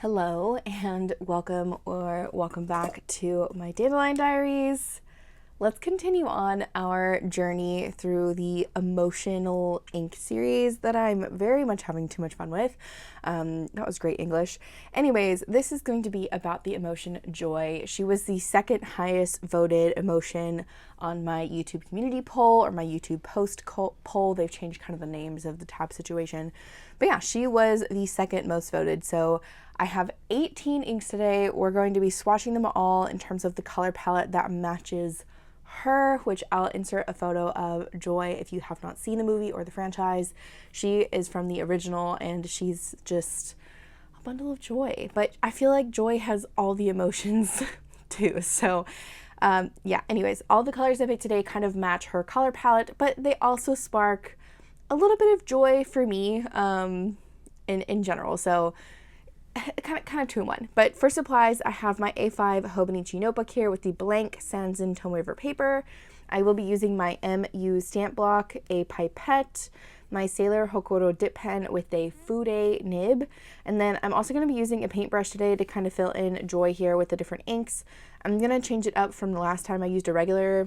Hello and welcome back to my Dandelion Diaries. Let's continue on our journey through the emotional ink series that I'm very much having too much fun with. That was great English. Anyways, this is going to be about the emotion joy. She was the second highest voted emotion on my YouTube community poll or my YouTube post poll. They've changed kind of the names of the tab situation. But yeah, she was the second most voted. So I have 18 inks today. We're going to be swatching them all in terms of the color palette that matches her, which I'll insert a photo of Joy if you have not seen the movie or the franchise. She is from the original and she's just a bundle of joy. But I feel like Joy has all the emotions too. So yeah, anyways, all the colors I picked today kind of match her color palette, but they also spark a little bit of joy for me in general. So kind of two in one. But for supplies, I have my A5 𝗦𝗃𝗫𝗁 notebook here with the blank Sanzen tone waiver paper. I will be using my MU stamp block, a pipette, my Sailor Hokoro dip pen with a Fude nib, and then I'm also going to be using a paintbrush today to kind of fill in joy here with the different inks. I'm going to change it up from the last time I used a regular,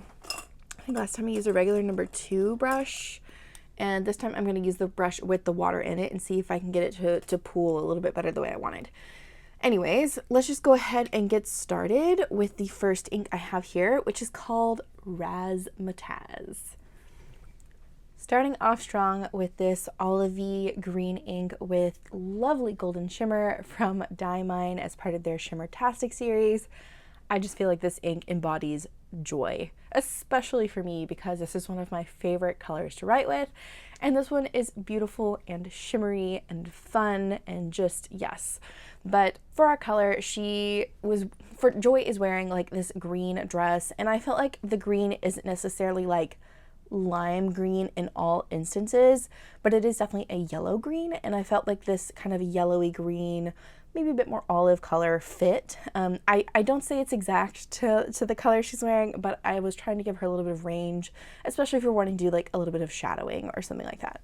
I think last time I used a regular number 2 brush. And this time I'm going to use the brush with the water in it and see if I can get it to pool a little bit better the way I wanted. Anyways, let's just go ahead and get started with the first ink I have here, which is called Razzmatazz. Starting off strong with this olivey green ink with lovely golden shimmer from Diamine as part of their Shimmertastic series. I just feel like this ink embodies joy, especially for me because this is one of my favorite colors to write with, and this one is beautiful and shimmery and fun and just yes. But for our color, Joy is wearing like this green dress, and I felt like the green isn't necessarily like lime green in all instances, but it is definitely a yellow green, and I felt like this kind of yellowy green, maybe a bit more olive color fit. I don't say it's exact to the color she's wearing, but I was trying to give her a little bit of range, especially if you're wanting to do like a little bit of shadowing or something like that.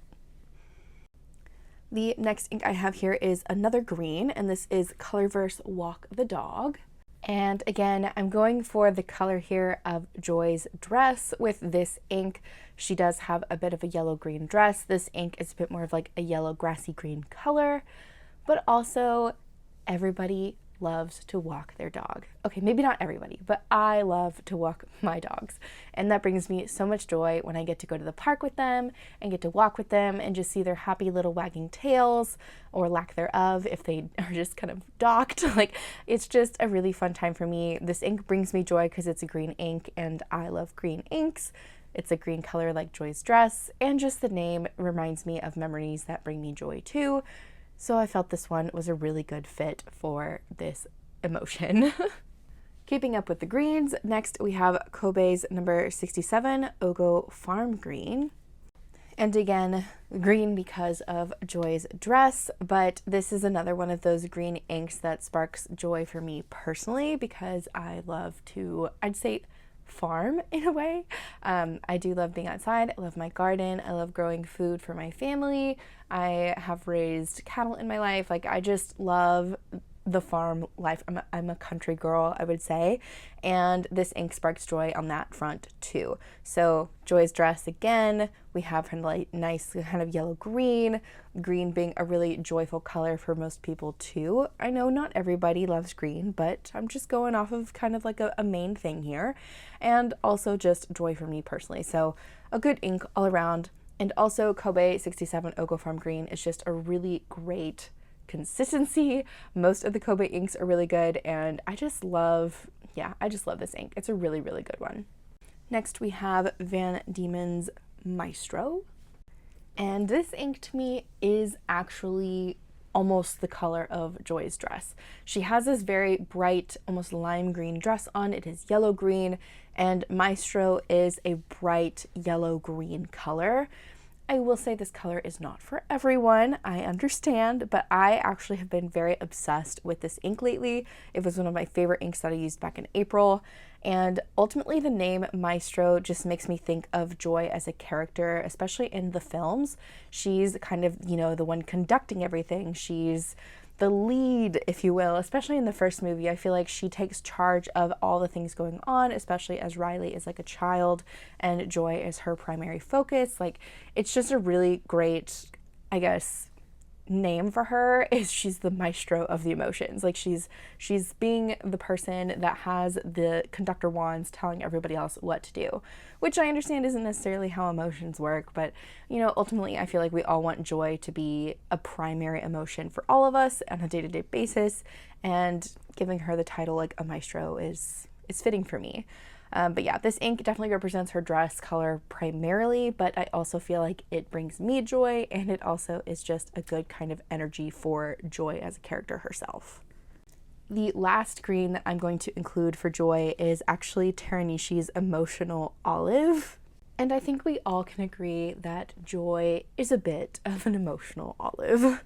The next ink I have here is another green, and this is Colorverse Walk the Dog. And again, I'm going for the color here of Joy's dress with this ink. She does have a bit of a yellow-green dress. This ink is a bit more of like a yellow grassy green color, but also everybody loves to walk their dog. Okay, maybe not everybody, but I love to walk my dogs. And that brings me so much joy when I get to go to the park with them and get to walk with them and just see their happy little wagging tails or lack thereof if they are just kind of docked. Like, it's just a really fun time for me. This ink brings me joy because it's a green ink and I love green inks. It's a green color like Joy's dress, and just the name reminds me of memories that bring me joy too. So I felt this one was a really good fit for this emotion. Keeping up with the greens, next we have Kobe's number 67, Ogo Farm Green. And again, green because of Joy's dress, but this is another one of those green inks that sparks joy for me personally because I love to, I'd say, farm in a way. I do love being outside. I love my garden. I love growing food for my family. I have raised cattle in my life. Like, I just love the farm life. I'm a country girl, I would say, and this ink sparks joy on that front too. So Joy's dress, again, we have her like nice kind of yellow green being a really joyful color for most people too. I know not everybody loves green, but I'm just going off of kind of like a main thing here, and also just joy for me personally. So a good ink all around. And also Kobe 67 Ogo Farm Green is just a really great consistency. Most of the Kobe inks are really good, and I just love this ink. It's a really, really good one. Next we have Van Diemen's Maestro, and this ink to me is actually almost the color of Joy's dress. She has this very bright, almost lime green dress on. It is yellow green, and Maestro is a bright yellow green color. I will say this color is not for everyone, I understand, but I actually have been very obsessed with this ink lately. It was one of my favorite inks that I used back in April, and ultimately the name Maestro just makes me think of Joy as a character, especially in the films. She's kind of, you know, the one conducting everything. She's the lead, if you will, especially in the first movie. I feel like she takes charge of all the things going on, especially as Riley is like a child and Joy is her primary focus. Like, it's just a really great, I guess, name for her. Is she's the maestro of the emotions. Like, she's being the person that has the conductor wands telling everybody else what to do, which I understand isn't necessarily how emotions work, but you know, ultimately I feel like we all want joy to be a primary emotion for all of us on a day-to-day basis, and giving her the title like a maestro is fitting for me. But yeah, this ink definitely represents her dress color primarily, but I also feel like it brings me joy, and it also is just a good kind of energy for Joy as a character herself. The last green that I'm going to include for Joy is actually Teranishi's Emotional Olive. And I think we all can agree that Joy is a bit of an emotional olive.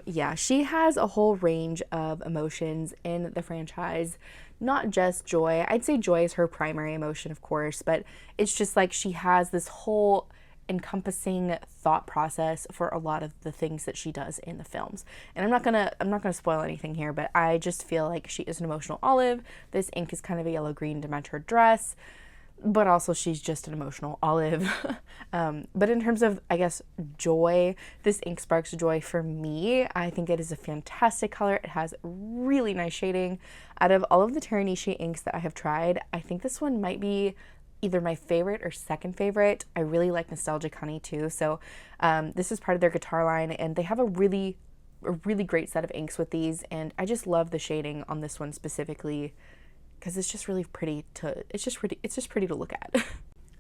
Yeah, she has a whole range of emotions in the franchise, not just joy. I'd say joy is her primary emotion, of course, but it's just like she has this whole encompassing thought process for a lot of the things that she does in the films. And I'm not gonna spoil anything here, but I just feel like she is an emotional olive. This ink is kind of a yellow-green to match her dress, but also she's just an emotional olive. But in terms of, I guess, joy, this ink sparks joy for me. I think it is a fantastic color. It has really nice shading. Out of all of the Teranishi inks that I have tried, I think this one might be either my favorite or second favorite. I really like 𝗦𝘃𝗃𝗃 Honey too. So this is part of their guitar line, and they have a really great set of inks with these, and I just love the shading on this one specifically, because it's just really pretty to, it's just pretty to look at.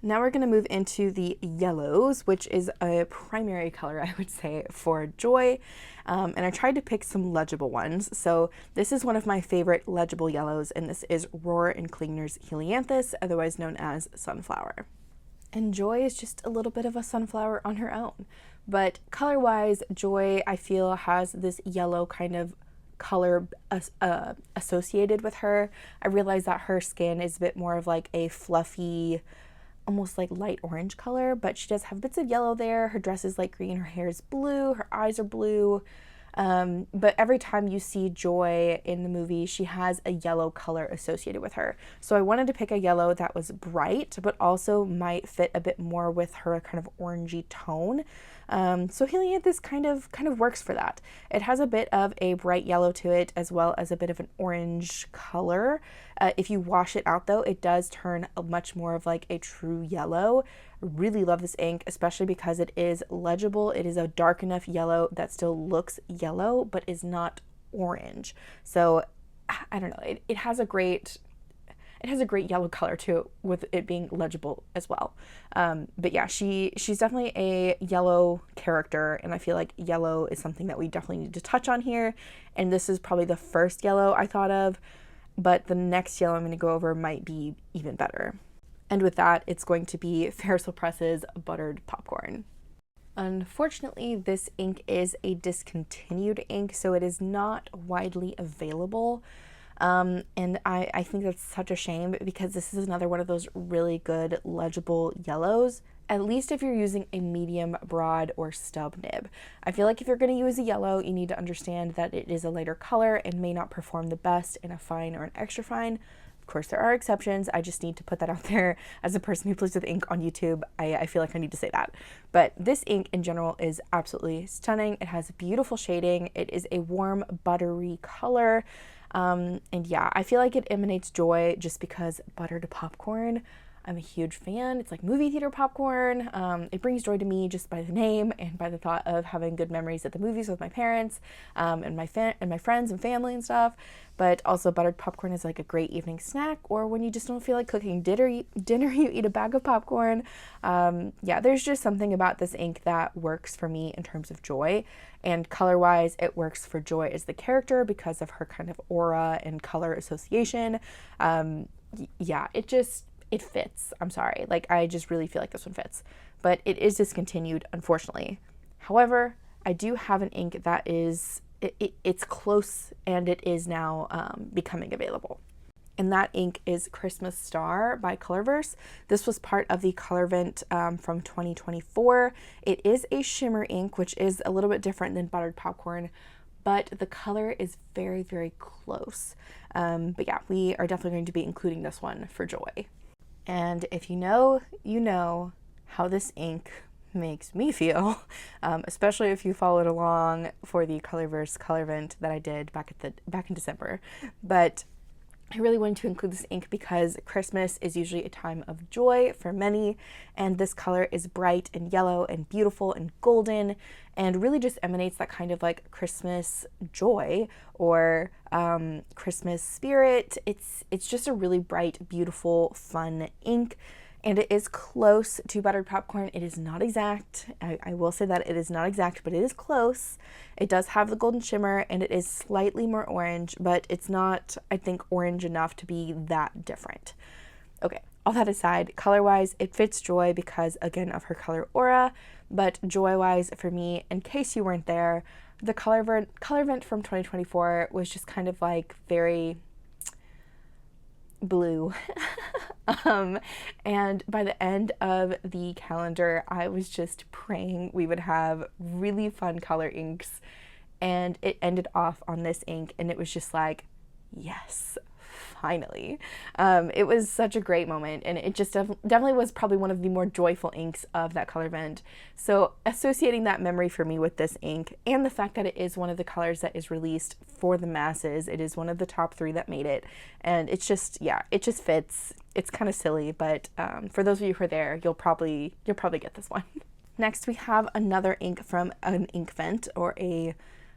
Now we're gonna move into the yellows, which is a primary color, I would say, for Joy. And I tried to pick some legible ones. So this is one of my favorite legible yellows, and this is Rohrer and Klingner's Helianthus, otherwise known as Sunflower. And Joy is just a little bit of a sunflower on her own. But color-wise, Joy, I feel, has this yellow kind of color associated with her. I realize that her skin is a bit more of like a fluffy, almost like light orange color, but she does have bits of yellow there. Her dress is light green, her hair is blue, her eyes are blue. But every time you see Joy in the movie, she has a yellow color associated with her. So I wanted to pick a yellow that was bright, but also might fit a bit more with her kind of orangey tone. So Helianthus kind of works for that. It has a bit of a bright yellow to it, as well as a bit of an orange color. If you wash it out though, it does turn much more of like a true yellow. I really love this ink, especially because it is legible. It is a dark enough yellow that still looks yellow, but is not orange. So I don't know, it has a great yellow color to it, with it being legible as well. But yeah, she's definitely a yellow character, and I feel like yellow is something that we definitely need to touch on here. And this is probably the first yellow I thought of, but the next yellow I'm going to go over might be even better. And with that, it's going to be Ferris Press's Buttered Popcorn. Unfortunately, this ink is a discontinued ink, so it is not widely available. And I think that's such a shame, because this is another one of those really good legible yellows, at least if you're using a medium, broad, or stub nib. I feel like if you're going to use a yellow, you need to understand that it is a lighter color and may not perform the best in a fine or an extra fine. Of course, there are exceptions. I just need to put that out there as a person who plays with ink on YouTube. I feel like I need to say that. But this ink in general is absolutely stunning. It has beautiful shading. It is a warm, buttery color. And yeah, I feel like it emanates joy just because buttered popcorn, I'm a huge fan. It's like movie theater popcorn. It brings joy to me just by the name and by the thought of having good memories at the movies with my parents, and my friends and family and stuff. But also buttered popcorn is like a great evening snack, or when you just don't feel like cooking dinner, you eat a bag of popcorn. Yeah, there's just something about this ink that works for me in terms of joy, and color-wise, it works for Joy as the character because of her kind of aura and color association. Yeah, it fits. I'm sorry. Like, I just really feel like this one fits, but it is discontinued, unfortunately. However, I do have an ink that is, it's close, and it is now becoming available. And that ink is Christmas Star by Colorverse. This was part of the Colorvent from 2024. It is a shimmer ink, which is a little bit different than buttered popcorn, but the color is very, very close. But yeah, we are definitely going to be including this one for Joy. And if you know, you know how this ink makes me feel, especially if you followed along for the Colorverse color event that I did back in December. But I really wanted to include this ink because Christmas is usually a time of joy for many, and this color is bright and yellow and beautiful and golden and really just emanates that kind of like Christmas joy or Christmas spirit. It's just a really bright, beautiful, fun ink. And it is close to buttered popcorn. It is not exact. I will say that it is not exact, but it is close. It does have the golden shimmer and it is slightly more orange, but it's not, I think, orange enough to be that different. Okay, all that aside, color-wise, it fits Joy because, again, of her color aura, but joy-wise, for me, in case you weren't there, the color event from 2024 was just kind of like very blue. And by the end of the calendar, I was just praying we would have really fun color inks, and it ended off on this ink, and it was just like, yes, finally. It was such a great moment, and it just definitely was probably one of the more joyful inks of that color event. So associating that memory for me with this ink, and the fact that it is one of the colors that is released for the masses, it is one of the top 3 that made it, and it's just, yeah, it just fits. It's kind of silly, but for those of you who are there, you'll probably get this one. Next, we have another ink from an Inkvent or a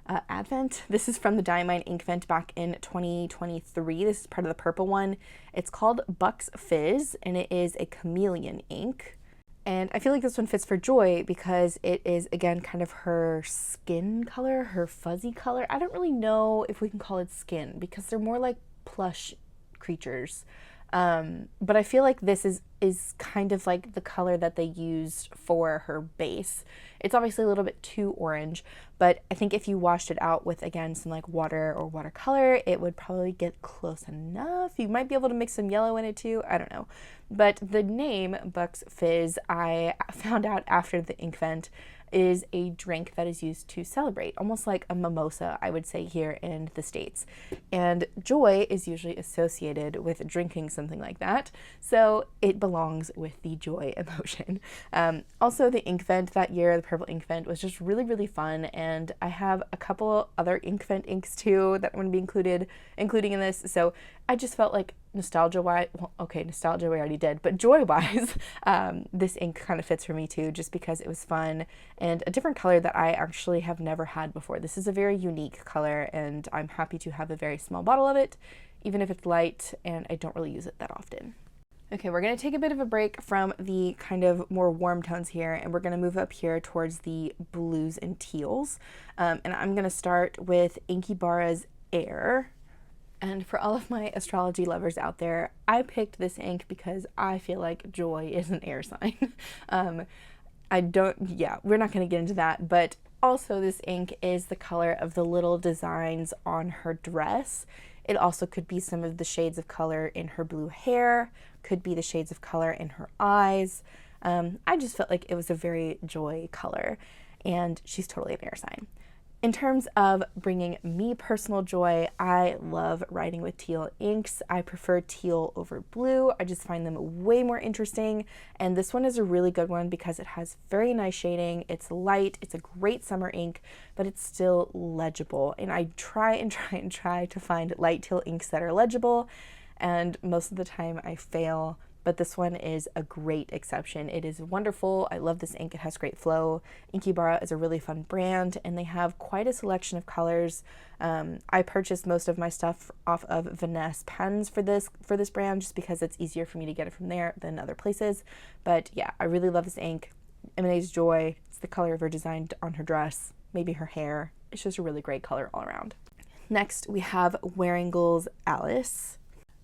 Advent. This is from the Diamine Inkvent back in 2023. This is part of the purple one. It's called 𝗦𝘃𝗃 Fizz, and it is a chameleon ink. And I feel like this one fits for Joy because it is, again, kind of her skin color, her fuzzy color. I don't really know if we can call it skin because they're more like plush creatures. But I feel like this is kind of like the color that they used for her base. It's obviously a little bit too orange, but I think if you washed it out with, again, some like water or watercolor, it would probably get close enough. You might be able to mix some yellow in it too. I don't know. But the name 𝗦𝘃𝗃 Fizz, I found out after the Inkvent, is a drink that is used to celebrate, almost like a mimosa, I would say, here in the States. And joy is usually associated with drinking something like that, so it belongs with the joy emotion. Also, the Inkvent that year, the purple Inkvent, was just really, really fun, and I have a couple other Inkvent inks too that I'm going to be including in this, so I just felt like nostalgia-wise, well, okay, nostalgia we already did, but joy-wise, this ink kind of fits for me too, just because it was fun and a different color that I actually have never had before. This is a very unique color, and I'm happy to have a very small bottle of it, even if it's light, and I don't really use it that often. Okay, we're going to take a bit of a break from the kind of more warm tones here, and we're going to move up here towards the blues and teals, and I'm going to start with Inkebara Air. And for all of my astrology lovers out there, I picked this ink because I feel like joy is an air sign. We're not going to get into that, but also this ink is the color of the little designs on her dress. It also could be some of the shades of color in her blue hair, could be the shades of color in her eyes. I just felt like it was a very joy color, and she's totally an air sign. In terms of bringing me personal joy, I love writing with teal inks. I prefer teal over blue. I just find them way more interesting, and this one is a really good one because it has very nice shading. It's light, it's a great summer ink, but it's still legible, and I try to find light teal inks that are legible, and most of the time I fail. But this one is a great exception. It is wonderful. I love this ink. It has great flow. Inkebara is a really fun brand, and they have quite a selection of colors. I purchased most of my stuff off of Vanessa pens for this brand just because it's easier for me to get it from there than other places. But yeah, I really love this ink. Emanates joy. It's the color of her design on her dress, maybe her hair. It's just a really great color all around. Next, we have Wearingeul Alice.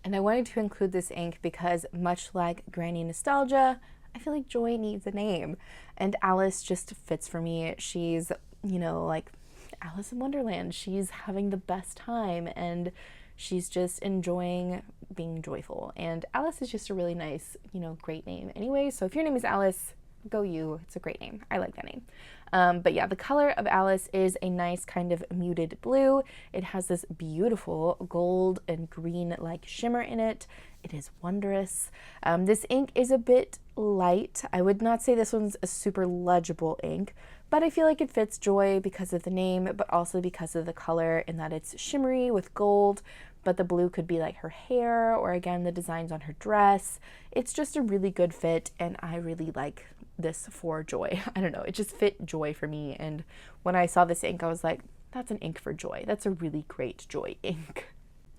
And I wanted to include this ink because, much like Granny Nostalgia, I feel like joy needs a name. And Alice just fits for me. She's, like Alice in Wonderland. She's having the best time, and she's just enjoying being joyful. And Alice is just a really nice, great name anyway. So if your name is Alice, go you. It's a great name. I like that name. But yeah, the color of Alice is a nice kind of muted blue. It has this beautiful gold and green like shimmer in it. It is wondrous. This ink is a bit light. I would not say this one's a super legible ink, but I feel like it fits Joy because of the name, but also because of the color in that it's shimmery with gold, but the blue could be like her hair or again the designs on her dress. It's just a really good fit, and I really like this for Joy. I don't know, it just fit Joy for me, and when I saw this ink I was like, that's an ink for Joy. That's a really great Joy ink.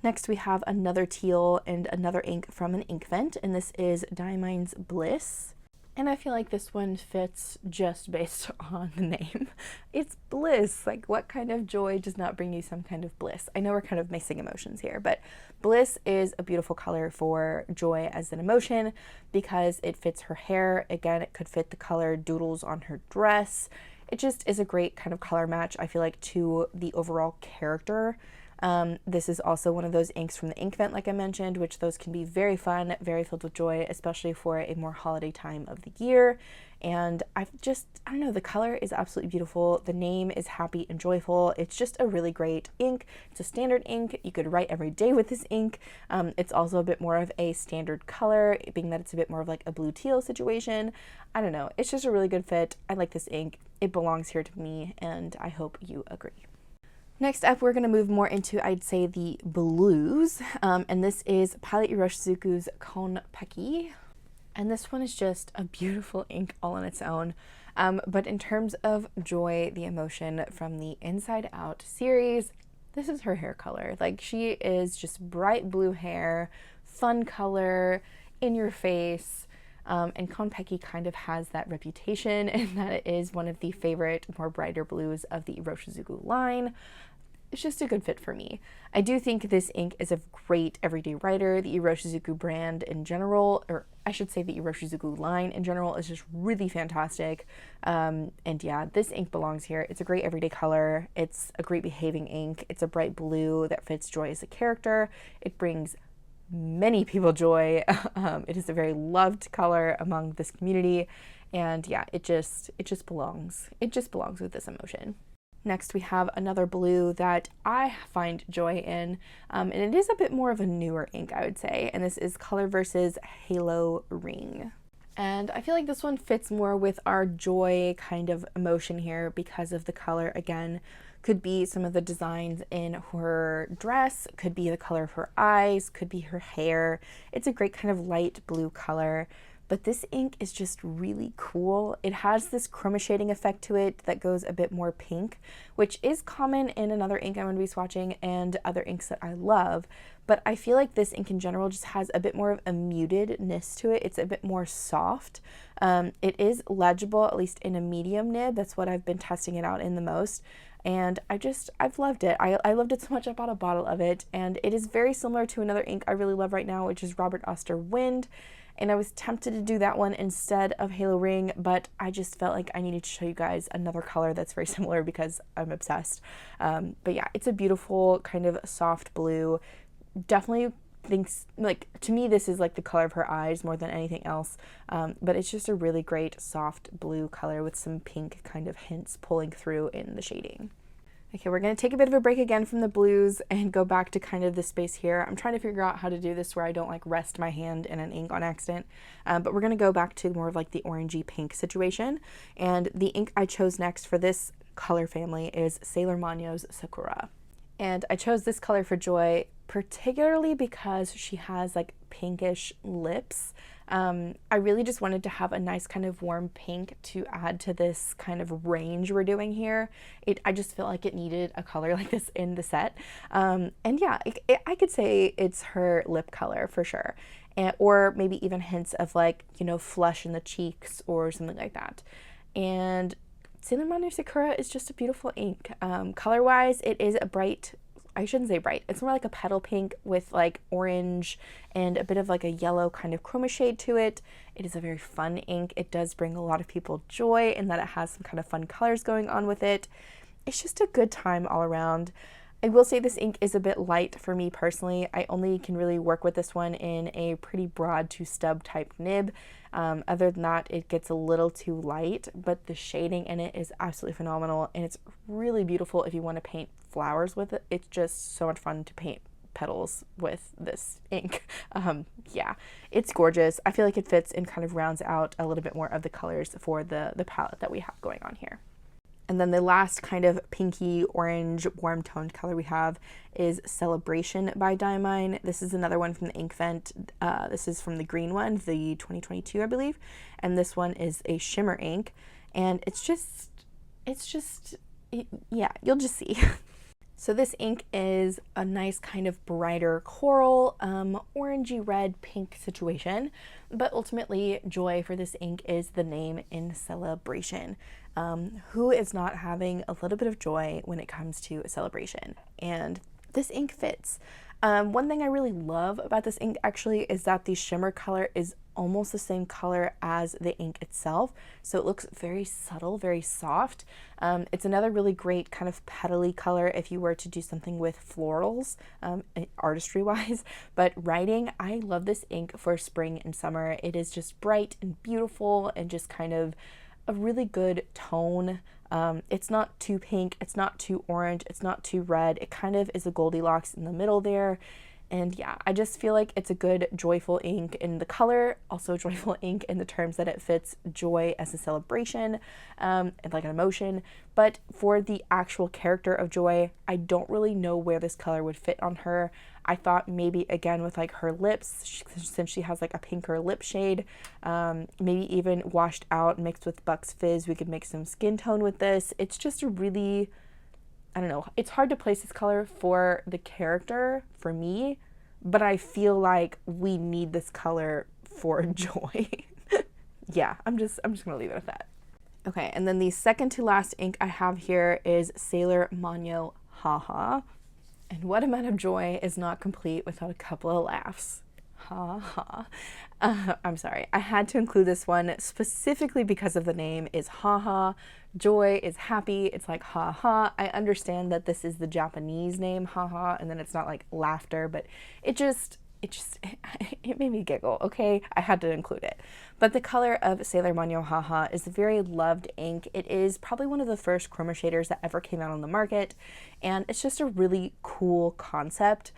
Next we have another teal and another ink from an Inkvent, and this is Diamine Bliss. And I feel like this one fits just based on the name. It's bliss. Like, what kind of joy does not bring you some kind of bliss? I know we're kind of mixing emotions here, but bliss is a beautiful color for Joy as an emotion because it fits her hair. Again, it could fit the color doodles on her dress. It just is a great kind of color match, I feel like, to the overall character. This is also one of those inks from the Inkvent, like I mentioned, which those can be very fun, very filled with joy, especially for a more holiday time of the year. And I don't know, the color is absolutely beautiful. The name is happy and joyful. It's just a really great ink. It's a standard ink. You could write every day with this ink. It's also a bit more of a standard color, being that it's a bit more of like a blue teal situation. I don't know. It's just a really good fit. I like this ink. It belongs here to me, and I hope you agree. Next up, we're going to move more into, I'd say, the blues, and this is Palette Iroshizuku's 𝗏𝗏𝗏𝗏𝗏𝗏𝗏𝗏, and this one is just a beautiful ink all on its own, but in terms of Joy, the emotion from the Inside Out series, this is her hair color. Like, she is just bright blue hair, fun color, in your face, and 𝗏𝗏𝗏𝗏𝗏𝗏𝗏 kind of has that reputation in that it is one of the favorite, more brighter blues of the Iroshizuku line. It's just a good fit for me. I do think this ink is a great everyday writer. The Iroshizuku brand in general, or I should say the Iroshizuku line in general, is just really fantastic. And yeah, this ink belongs here. It's a great everyday color. It's a great behaving ink. It's a bright blue that fits Joy as a character. It brings many people joy. It is a very loved color among this community, and yeah, it just belongs. It just belongs with this emotion. Next, we have another blue that I find joy in, and it is a bit more of a newer ink, I would say, and this is Colorverse's Halo Ring. And I feel like this one fits more with our joy kind of emotion here because of the color. Again, could be some of the designs in her dress, could be the color of her eyes, could be her hair. It's a great kind of light blue color. But this ink is just really cool. It has this chroma shading effect to it that goes a bit more pink, which is common in another ink I'm going to be swatching and other inks that I love. But I feel like this ink in general just has a bit more of a mutedness to it. It's a bit more soft. It is legible, at least in a medium nib. That's what I've been testing it out in the most. And I've loved it. I loved it so much I bought a bottle of it. And it is very similar to another ink I really love right now, which is Robert Oster Wind. And I was tempted to do that one instead of Halo Ring, but I just felt like I needed to show you guys another color that's very similar because I'm obsessed. But yeah, it's a beautiful kind of soft blue. Definitely thinks, like, to me this is like the color of her eyes more than anything else. But it's just a really great soft blue color with some pink kind of hints pulling through in the shading. Okay, we're going to take a bit of a break again from the blues and go back to kind of the space here. I'm trying to figure out how to do this where I don't like rest my hand in an ink on accident, but we're going to go back to more of like the orangey pink situation. And the ink I chose next for this color family is Sailor Manyo's Sakura. And I chose this color for Joy particularly because she has like pinkish lips. I really just wanted to have a nice kind of warm pink to add to this kind of range we're doing here. I just felt like it needed a color like this in the set. And yeah, I could say it's her lip color for sure. Or maybe even hints of like, you know, flush in the cheeks or something like that. And Sailor Manyo Sakura is just a beautiful ink. Color-wise, it is a bright, I shouldn't say bright, it's more like a petal pink with like orange and a bit of like a yellow kind of chroma shade to it. It is a very fun ink. It does bring a lot of people joy in that it has some kind of fun colors going on with it. It's just a good time all around. I will say this ink is a bit light for me personally. I only can really work with this one in a pretty broad to stub type nib. Other than that, it gets a little too light, but the shading in it is absolutely phenomenal, and it's really beautiful if you want to paint flowers with it. It's just so much fun to paint petals with this ink. Yeah, it's gorgeous. I feel like it fits and kind of rounds out a little bit more of the colors for the palette that we have going on here. And then the last kind of pinky orange warm toned color we have is Celebration by Diamine. This is another one from the Inkvent. This is from the green one, the 2022, I believe. And this one is a shimmer ink. And yeah, you'll just see. So this ink is a nice kind of brighter coral, orangey red pink situation, but ultimately joy for this ink is the name in celebration. Who is not having a little bit of joy when it comes to a celebration? And this ink fits. One thing I really love about this ink actually is that the shimmer color is almost the same color as the ink itself, so it looks very subtle, very soft. It's another really great kind of petally color if you were to do something with florals, artistry wise. But writing, I love this ink for spring and summer. It is just bright and beautiful and just kind of a really good tone. It's not too pink, it's not too orange, it's not too red. It kind of is a Goldilocks in the middle there. And yeah, I just feel like it's a good joyful ink in the color, also joyful ink in the terms that it fits joy as a celebration, and like an emotion. But for the actual character of Joy, I don't really know where this color would fit on her. I thought maybe again with like her lips, since she has like a pinker lip shade, maybe even washed out mixed with Buck's Fizz, we could make some skin tone with this. It's just a really, I don't know, it's hard to place this color for the character for me, but I feel like we need this color for Joy. Yeah, I'm just gonna leave it at that. Okay, and then the second to last ink I have here is Sailor Manyo Haha. And what amount of joy is not complete without a couple of laughs? Ha ha. I'm sorry, I had to include this one specifically because of the name is haha. Joy is happy, it's like ha ha. I understand that this is the Japanese name haha, and then it's not like laughter, but it made me giggle, okay? I had to include it. But the color of Sailor Manyo Haha is a very loved ink. It is probably one of the first chroma shaders that ever came out on the market, and it's just a really cool concept.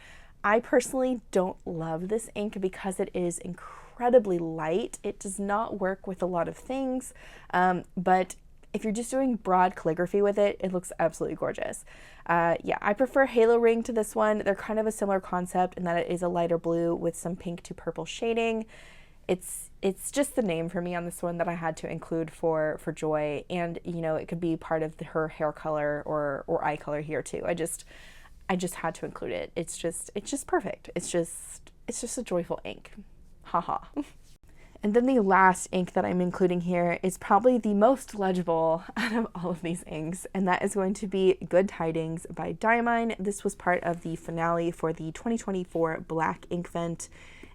I personally don't love this ink because it is incredibly light. It does not work with a lot of things, but if you're just doing broad calligraphy with it, it looks absolutely gorgeous. Yeah, I prefer Halo Ring to this one. They're kind of a similar concept in that it is a lighter blue with some pink to purple shading. It's just the name for me on this one that I had to include for Joy, and you know, it could be part of her hair color or eye color here too. I just had to include it. It's just perfect. It's just a joyful ink. Haha. And then the last ink that I'm including here is probably the most legible out of all of these inks, and that is going to be Good Tidings by Diamine. This was part of the finale for the 2024 Black Inkvent,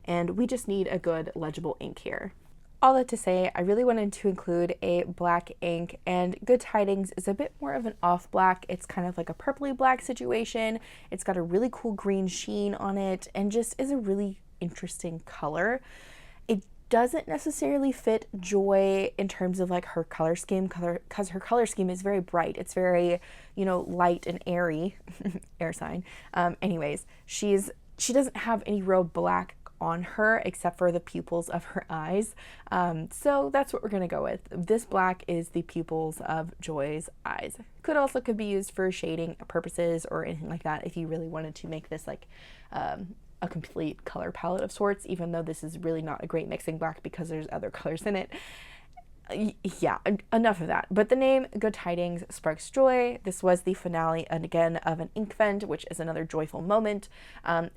and we just need a good legible ink here. All that to say, I really wanted to include a black ink, and Good Tidings is a bit more of an off black. It's kind of like a purpley black situation. It's got a really cool green sheen on it, and just is a really interesting color. It doesn't necessarily fit Joy in terms of like her color scheme, because her color scheme is very bright. It's very, you know, light and airy, air sign. Anyways, she doesn't have any real black on her except for the pupils of her eyes. So that's what we're gonna go with. This black is the pupils of Joy's eyes. Could be used for shading purposes or anything like that if you really wanted to make this like a complete color palette of sorts, even though this is really not a great mixing black because there's other colors in it. Yeah, enough of that. But the name Good Tidings sparks joy. This was the finale, and again, of an Inkvent, which is another joyful moment.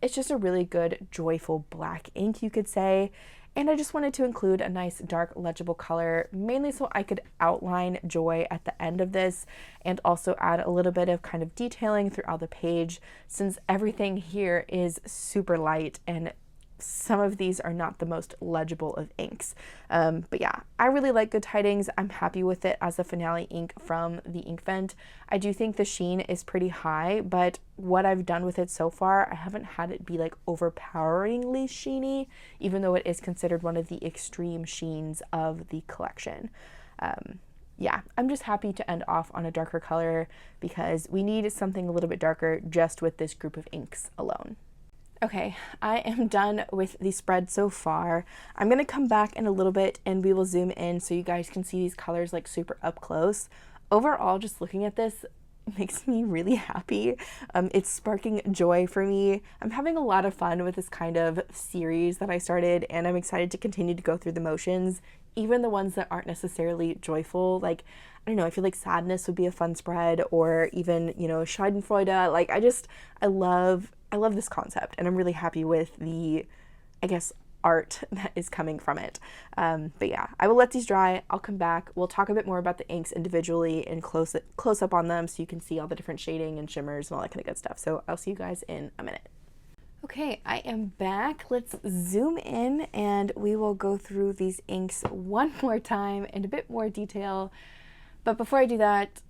It's just a really good, joyful black ink, you could say. And I just wanted to include a nice dark legible color, mainly so I could outline joy at the end of this and also add a little bit of kind of detailing throughout the page, since everything here is super light and some of these are not the most legible of inks. But yeah, I really like Good Tidings. I'm happy with it as a finale ink from the ink vent. I do think the sheen is pretty high, but what I've done with it so far, I haven't had it be like overpoweringly sheeny, even though it is considered one of the extreme sheens of the collection. Yeah, I'm just happy to end off on a darker color because we need something a little bit darker just with this group of inks alone. Okay, I am done with the spread so far. I'm going to come back in a little bit and we will zoom in so you guys can see these colors like super up close. Overall, just looking at this makes me really happy. It's sparking joy for me. I'm having a lot of fun with this kind of series that I started, and I'm excited to continue to go through the motions, even the ones that aren't necessarily joyful. Like, I don't know, I feel like sadness would be a fun spread, or even, you know, 𝗦𝘃𝗄𝗽𝗏. Like, I love this concept, and I'm really happy with the, I guess, art that is coming from it. But yeah, I will let these dry. I'll come back. We'll talk a bit more about the inks individually and close up on them so you can see all the different shading and shimmers and all that kind of good stuff. So I'll see you guys in a minute. Okay, I am back. Let's zoom in and we will go through these inks one more time in a bit more detail. But before I do that,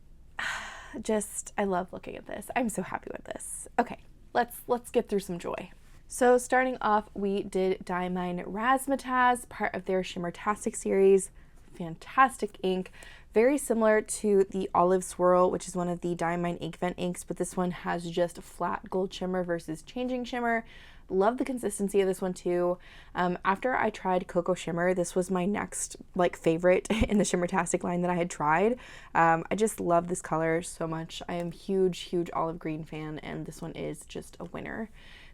I love looking at this. I'm so happy with this. Okay, let's get through some joy. So starting off, we did Diamine Razzmatazz, part of their Shimmertastic series. Fantastic ink. Very similar to the Olive Swirl, which is one of the Diamine Ink Vent inks, but this one has just flat gold shimmer versus changing shimmer. Love the consistency of this one too. After I tried Cocoa Shimmer, this was my next favorite in the Shimmertastic line that I had tried. I just love this color so much. I am huge olive green fan, and this one is just a winner.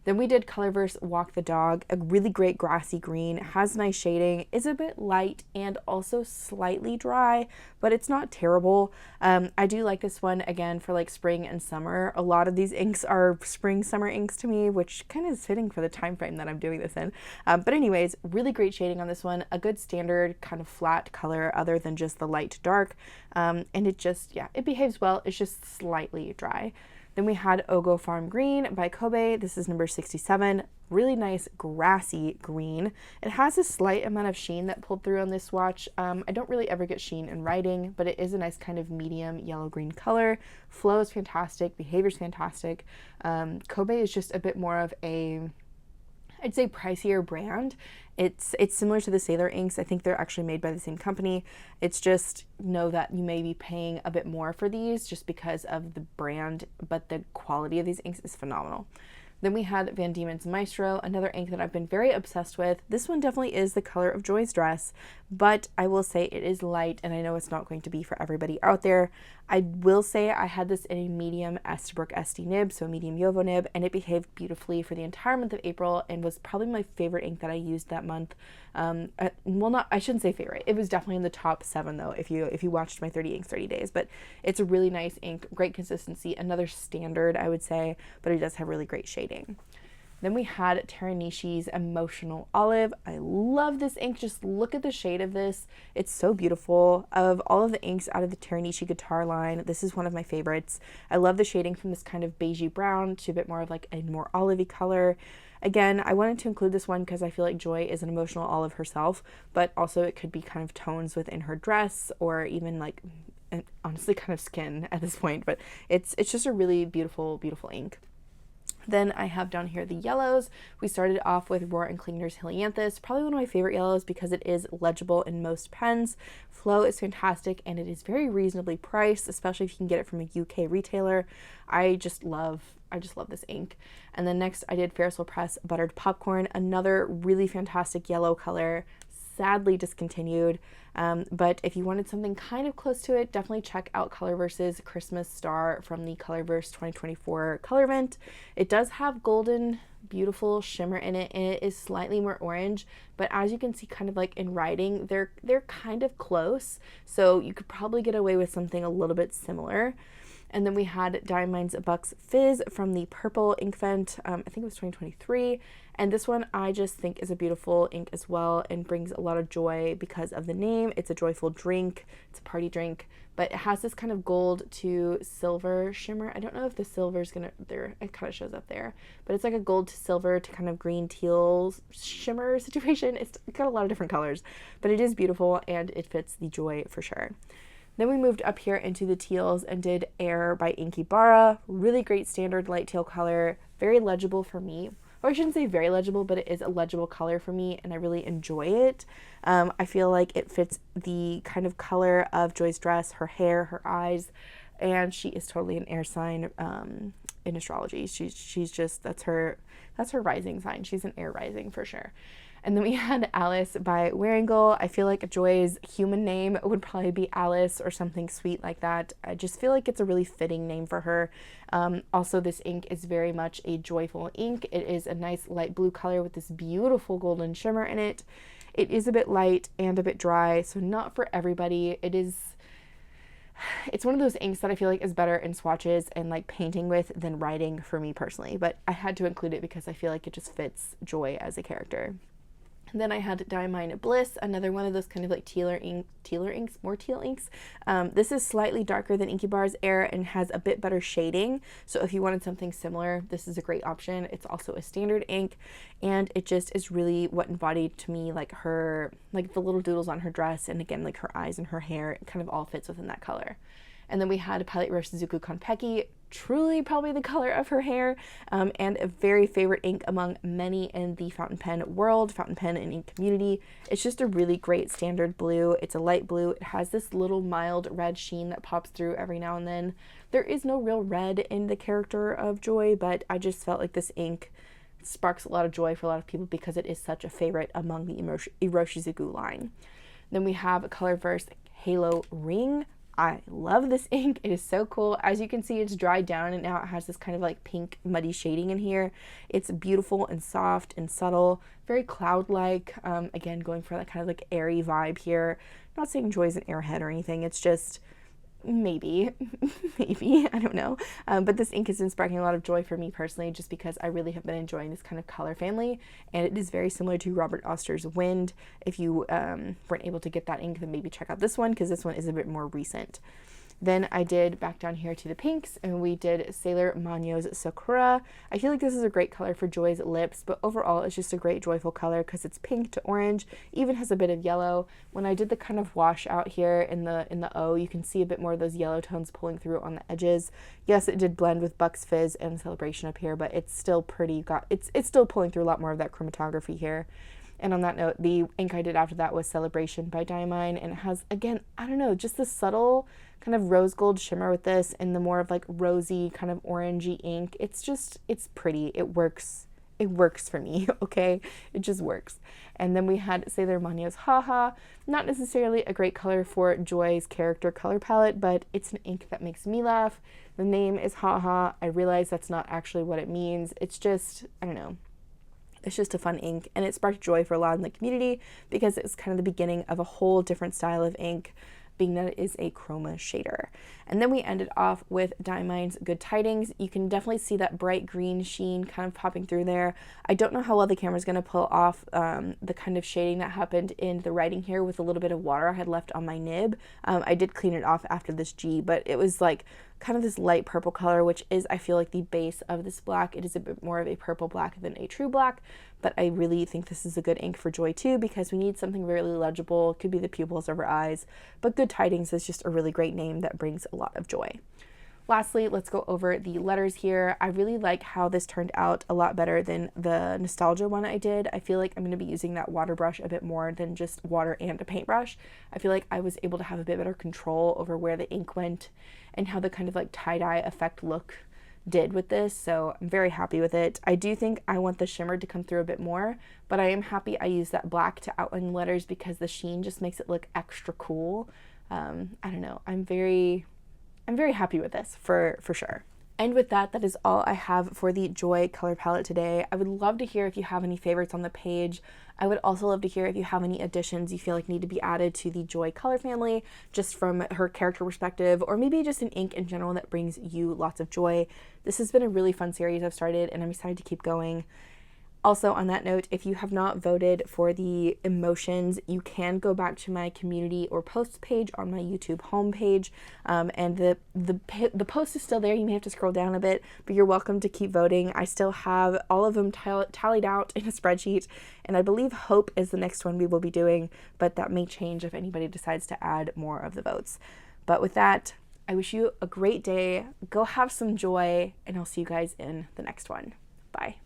Then we did Colorverse Walk the Dog, a really great grassy green, has nice shading, is a bit light and also slightly dry, but it's not terrible. I do like this one, again, for like spring and summer. A lot of these inks are spring, summer inks to me, which kind of is fitting for the time frame that I'm doing this in. But anyways, really great shading on this one, a good standard kind of flat color other than just the light to dark. And it just, yeah, it behaves well, it's just slightly dry. Then we had Ogo Farm Green by 𝗂𝗏𝗧. This is number 67. Really nice grassy green. It has a slight amount of sheen that pulled through on this swatch. I don't really ever get sheen in writing, but it is a nice kind of medium yellow-green color. Flow is fantastic. Behavior is fantastic. 𝗂𝗏𝗧 is just a bit more of a, I'd say, pricier brand. It's similar to the Sailor inks. I think they're actually made by the same company. It's just, know that you may be paying a bit more for these just because of the brand, but the quality of these inks is phenomenal. Then we had Van Diemen's Maestro, another ink that I've been very obsessed with. This one definitely is the color of Joy's dress, but I will say it is light, and I know it's not going to be for everybody out there. I will say I had this in a medium 𝗦𝘃𝗏𝗏 nib, so medium Jowo nib, and it behaved beautifully for the entire month of April and was probably my favorite ink that I used that month. Well, I shouldn't say favorite. It was definitely in the top 7 though, if you watched my 30 inks 30 days, but it's a really nice ink, great consistency, another standard I would say, but it does have really great shading. Then we had Teranishi's Emotional Olive. I love this ink. Just look at the shade of this. It's so beautiful. Of all of the inks out of the Teranishi guitar line, this is one of my favorites. I love the shading from this kind of beigey brown to a bit more of like a more olivey color. Again, I wanted to include this one because I feel like Joy is an emotional olive herself, but also it could be kind of tones within her dress or even like honestly kind of skin at this point, but it's just a really beautiful ink. Then I have down here the yellows. We started off with Rohrer and Klingner's Helianthus, probably one of my favorite yellows because it is legible in most pens. Flow is fantastic and it is very reasonably priced, especially if you can get it from a UK retailer. I just love this ink. And then next I did Ferris Press Buttered Popcorn, another really fantastic yellow color, sadly discontinued. But if you wanted something kind of close to it, definitely check out Colorverse's Christmas Star from the Colorverse 2024 color vent. It does have golden, beautiful shimmer in it, and it is slightly more orange, but as you can see kind of like in writing, they're kind of close, so you could probably get away with something a little bit similar. And then we had Diamine's Bucks Fizz from the purple ink vent. I think it was 2023. And this one I just think is a beautiful ink as well and brings a lot of joy because of the name. It's a joyful drink. It's a party drink, but it has this kind of gold to silver shimmer. I don't know if the silver is gonna, there, it kind of shows up there, but it's like a gold to silver to kind of green teal shimmer situation. It's got a lot of different colors, but it is beautiful and it fits the joy for sure. Then we moved up here into the teals and did Air by Inkebara. Really great standard light teal color, very legible for me. Or I shouldn't say very legible, but it is a legible color for me and I really enjoy it. I feel like it fits the kind of color of Joy's dress, her hair, her eyes, and she is totally an air sign in astrology. She's just, that's her rising sign. She's an air rising for sure. And then we had Alice by Wearingeul. I feel like Joy's human name would probably be Alice or something sweet like that. I just feel like it's a really fitting name for her. Also, this ink is very much a joyful ink. It is a nice light blue color with this beautiful golden shimmer in it. It is a bit light and a bit dry, so not for everybody. It's one of those inks that I feel like is better in swatches and like painting with than writing for me personally, but I had to include it because I feel like it just fits Joy as a character. Then I had Diamine Bliss, another one of those kind of like teal inks. This is slightly darker than Inkebara Air and has a bit better shading. So if you wanted something similar, this is a great option. It's also a standard ink and it just is really what embodied to me like her, like the little doodles on her dress and again like her eyes and her hair, it kind of all fits within that color. And then we had Palette Iroshizuku Peki, truly probably the color of her hair, and a very favorite ink among many in the fountain pen world, fountain pen and ink community. It's just a really great standard blue. It's a light blue. It has this little mild red sheen that pops through every now and then. There is no real red in the character of Joy, but I just felt like this ink sparks a lot of joy for a lot of people because it is such a favorite among the Iroshizuku line. Then we have Colorverse Halo Ring. I love this ink. It is so cool. As you can see, it's dried down and now it has this kind of like pink muddy shading in here. It's beautiful and soft and subtle, very cloud-like. Again, going for that kind of like airy vibe here. I'm not saying Joy's an airhead or anything. It's just maybe, I don't know. But this ink has been sparking a lot of joy for me personally, just because I really have been enjoying this kind of color family. And it is very similar to Robert Oster's Wind. If you weren't able to get that ink, then maybe check out this one because this one is a bit more recent. Then I did back down here to the pinks and we did Sailor Manyo's Sakura. I feel like this is a great color for Joy's lips, but overall it's just a great joyful color because it's pink to orange, even has a bit of yellow. When I did the kind of wash out here in the O, you can see a bit more of those yellow tones pulling through on the edges. Yes, it did blend with Bucks Fizz and Celebration up here, but it's still it's still pulling through a lot more of that chromatography here. And on that note, the ink I did after that was Celebration by Diamine, and it has, again, I don't know, just this subtle kind of rose gold shimmer with this and the more of like rosy kind of orangey ink. It's pretty. It works for me, okay? It just works. And then we had Sailor Manyo's 𝗂𝗂. Not necessarily a great color for Joy's character color palette, but it's an ink that makes me laugh. The name is 𝗂𝗂. I realize that's not actually what it means. It's just, I don't know. It's just a fun ink, and it sparked joy for a lot in the community because it's kind of the beginning of a whole different style of ink, being that it is a chroma shader. And then we ended off with Diamine's Good Tidings. You can definitely see that bright green sheen kind of popping through there. I don't know how well the camera's going to pull off the kind of shading that happened in the writing here with a little bit of water I had left on my nib. I did clean it off after this G, but it was like kind of this light purple color, which is, I feel like, the base of this black. It is a bit more of a purple black than a true black, but I really think this is a good ink for Joy too because we need something really legible. It could be the pupils of her eyes, but Good Tidings is just a really great name that brings a lot of joy. Lastly, let's go over the letters here. I really like how this turned out a lot better than the nostalgia one I did. I feel like I'm going to be using that water brush a bit more than just water and a paintbrush. I feel like I was able to have a bit better control over where the ink went and how the kind of like tie-dye effect look did with this, so I'm very happy with it. I do think I want the shimmer to come through a bit more, but I am happy I used that black to outline the letters because the sheen just makes it look extra cool. I don't know, I'm very happy with this for sure. And with that, that is all I have for the Joy color palette today. I would love to hear if you have any favorites on the page. I would also love to hear if you have any additions you feel like need to be added to the Joy color family, just from her character perspective, or maybe just an ink in general that brings you lots of joy. This has been a really fun series I've started, and I'm excited to keep going. Also, on that note, if you have not voted for the emotions, you can go back to my community or posts page on my YouTube homepage, and the post is still there. You may have to scroll down a bit, but you're welcome to keep voting. I still have all of them tallied out in a spreadsheet, and I believe Hope is the next one we will be doing, but that may change if anybody decides to add more of the votes. But with that, I wish you a great day. Go have some joy, and I'll see you guys in the next one. Bye.